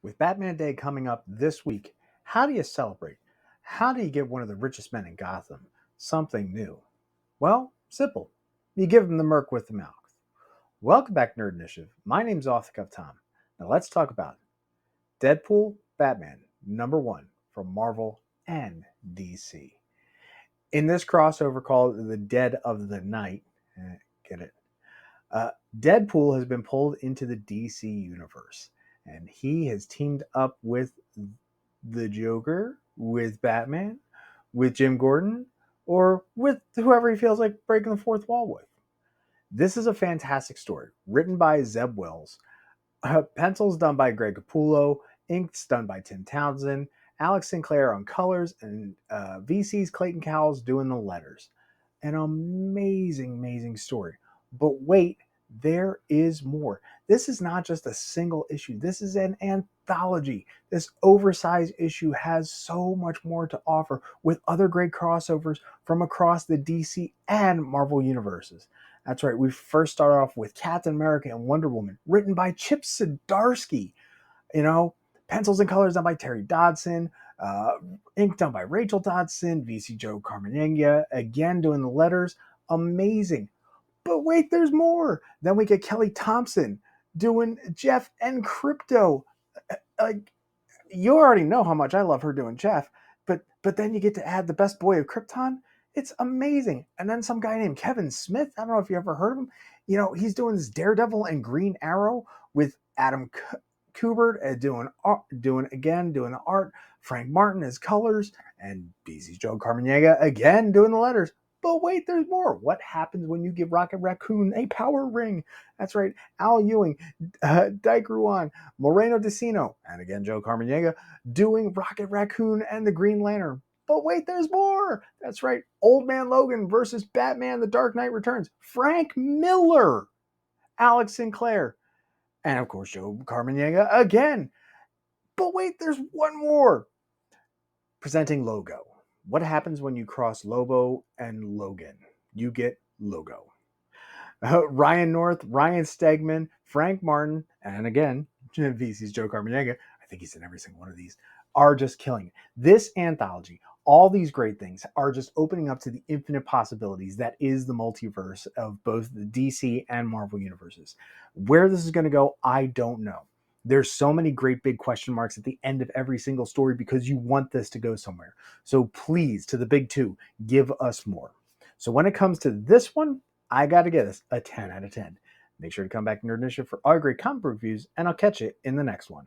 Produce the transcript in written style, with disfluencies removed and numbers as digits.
With Batman Day coming up this week, how do you celebrate? How do you give one of the richest men in Gotham something new? Well, simple. You give him the Merc with the mouth. Welcome back, Nerd Initiative. My name's Off the Cuff Tom. Now let's talk about Deadpool Batman #1 from Marvel and DC. In this crossover called The Dead of the Night, get it? Deadpool has been pulled into the DC universe, and he has teamed up with the Joker, with Batman, with Jim Gordon, or with whoever he feels like breaking the fourth wall with. This is a fantastic story, written by Zeb Wells, pencils done by Greg Capullo, inks done by Tim Townsend, Alex Sinclair on colors, and VC's Clayton Cowles doing the letters. An amazing, amazing story. But wait, there is more. This is not just a single issue. This is an anthology. This oversized issue has so much more to offer with other great crossovers from across the DC and Marvel universes. That's right. We first start off with Captain America and Wonder Woman, written by Chip Zdarsky. You know, pencils and colors done by Terry Dodson, uh, ink done by Rachel Dodson, VC Joe Carmenenga, again doing the letters. Amazing. But wait, there's more. Then we get Kelly Thompson doing Jeff and Crypto. Like, you already know how much I love her doing Jeff, but then you get to add the best boy of Krypton. It's amazing. And then some guy named Kevin Smith. I don't know if you ever heard of him. You know, he's doing this Daredevil and Green Arrow with Adam Kubert doing the art. Frank Martin as colors, and BC's Joe Carmenega again doing the letters. But wait, there's more. What happens when you give Rocket Raccoon a power ring? That's right, Al Ewing, Dyke Ruan, Moreno Decino, and again Joe Carmenega doing Rocket Raccoon and the Green Lantern. But wait, there's more. That's right, Old Man Logan versus Batman: The Dark Knight Returns. Frank Miller, Alex Sinclair, and of course Joe Carmenega again. But wait, there's one more. Presenting Logo. What happens when you cross Lobo and Logan? You get Logo. Ryan North, Ryan Stegman, Frank Martin, and again, VC's Joe Carmenega, I think he's in every single one of these, are just killing it. This anthology, all these great things are just opening up to the infinite possibilities that is the multiverse of both the DC and Marvel universes. Where this is going to go, I don't know. There's so many great big question marks at the end of every single story because you want this to go somewhere. So please, to the big two, give us more. So when it comes to this one, I got to give this a 10 out of 10. Make sure to come back to Nerd Initiative for all great comic book reviews, and I'll catch you in the next one.